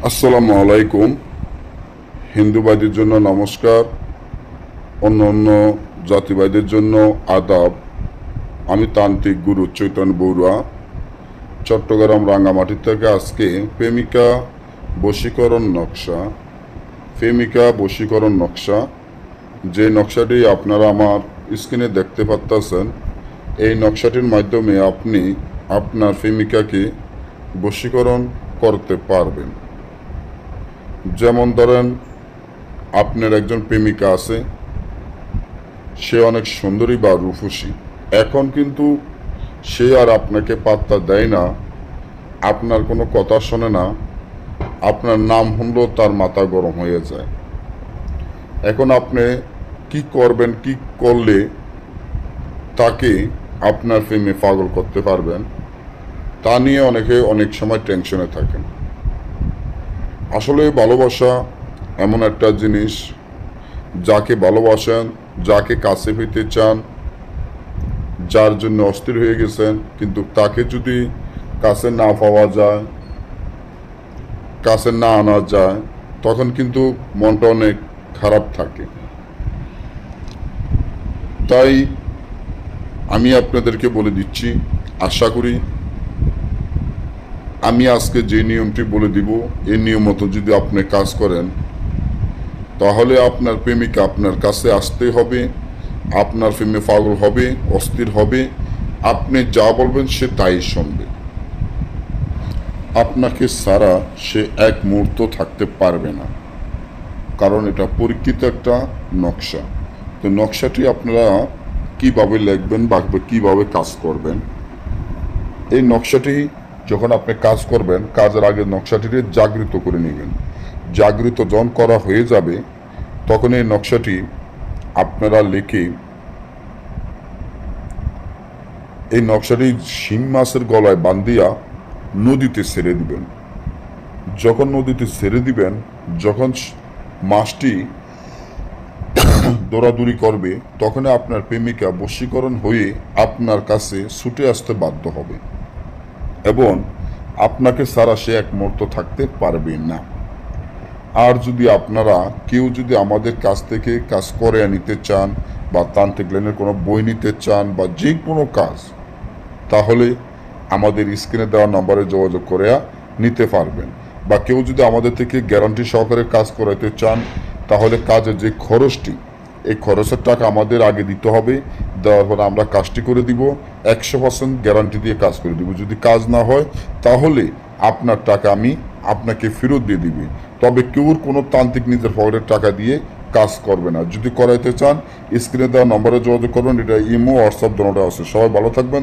আসসালামু আলাইকুম। হিন্দু ভাইদের জন্য নমস্কার, অন্য অন্য জাতিবাদের জন্য আদাব। আমি তান্ত্রিক গুরু চৈতন্য বড়ুয়া, চট্টগ্রাম রাঙ্গামাটি থেকে। আজকে প্রেমিকা বশীকরণ নকশা, যে নকশাটি আপনারা আমার স্ক্রিনে দেখতে পাচ্ছেন, এই নকশাটির মাধ্যমে আপনি আপনার প্রেমিকাকে বশীকরণ করতে পারবেন। যেমন ধরেন, আপনার একজন প্রেমিকা আছে, সে অনেক সুন্দরী বা রূপসী। এখন কিন্তু সে আর আপনাকে পাত্তা দেয় না, আপনার কোনো কথা শোনে না, আপনার নাম শুনলেও তার মাথা গরম হয়ে যায়। এখন আপনি কি করবেন, কি করলে তাকে আপনার প্রেমে পাগল করতে পারবেন, তা নিয়ে অনেকে অনেক সময় টেনশনে থাকেন। আসলে ভালোবাসা এমন একটা জিনিস, যাকে ভালোবাসেন, যাকে কাছে পেতে চান, যার জন্য অস্থির হয়ে গেছেন, কিন্তু তাকে যদি কাছে না পাওয়া যায়, কাছে না আনা যায়, তখন কিন্তু মনটা অনেক খারাপ থাকে। তাই আমি আপনাদেরকে বলে দিচ্ছি, আশা করি আমি আজকে যে নিয়মটি বলে দিব, এই নিয়ম মতো যদি আপনি কাজ করেন, তাহলে আপনার প্রেমিকা আপনার কাছে আসতে হবে, আপনার প্রেমে পাগল হবে, অস্থির হবে, আপনি যা বলবেন সে তাই শুনবে। আপনাকে ছাড়া সে এক মুহূর্ত থাকতে পারবে না, কারণ এটা পরীক্ষিত একটা নকশা। তো নকশাটি আপনারা কিভাবে লিখবেন বা কিভাবে কাজ করবেন, এই নকশাটি যখন আপনি কাজ করবেন, কাজের আগে নকশাটিকে জাগৃত করে নেবেন। জাগৃত যখন করা হয়ে যাবে, তখন এই নকশাটি আপনারা লিখে এই নকশাটি শিং মাছের গলায় বান্ধিয়া নদীতে ছেড়ে দিবেন। যখন নদীতে ছেড়ে দিবেন, যখন মাছটি দৌড়াদৌড়ি করবে, তখন আপনার প্রেমিকা বশীকরণ হয়ে আপনার কাছে ছুটে আসতে বাধ্য হবে এবং আপনাকে ছাড়া সে এক মুহূর্ত থাকতে পারবে না। আর যদি আপনারা কেউ যদি আমাদের কাছ থেকে কাজ করে নিতে চান, বা তান্ত্রিক লাইনের কোনো বই নিতে চান, বা যে কোনো কাজ, তাহলে আমাদের স্ক্রিনে দেওয়া নম্বরে যোগাযোগ করে নিতে পারবেন। বা কেউ যদি আমাদের থেকে গ্যারান্টি সহকারে কাজ করাতে চান, তাহলে কাজের যে খরচটি, এই খরচের টাকা আমাদের আগে দিতে হবে। দেওয়ার পর আমরা কাজটি করে দিব, 100% গ্যারান্টি দিয়ে কাজ করে দিব। যদি কাজ না হয়, তাহলে আপনার টাকা আমি আপনাকে ফেরত দিয়ে দিবি। তবে কেউর কোনো তান্ত্রিক নিজের পকেটের টাকা দিয়ে কাজ করবে না। যদি করাইতে চান, স্ক্রিনে দেওয়া নম্বরে যোগাযোগ করবেন। এটা ইমো, হোয়াটসঅ্যাপ দুটোটা আছে। সবাই ভালো থাকবেন।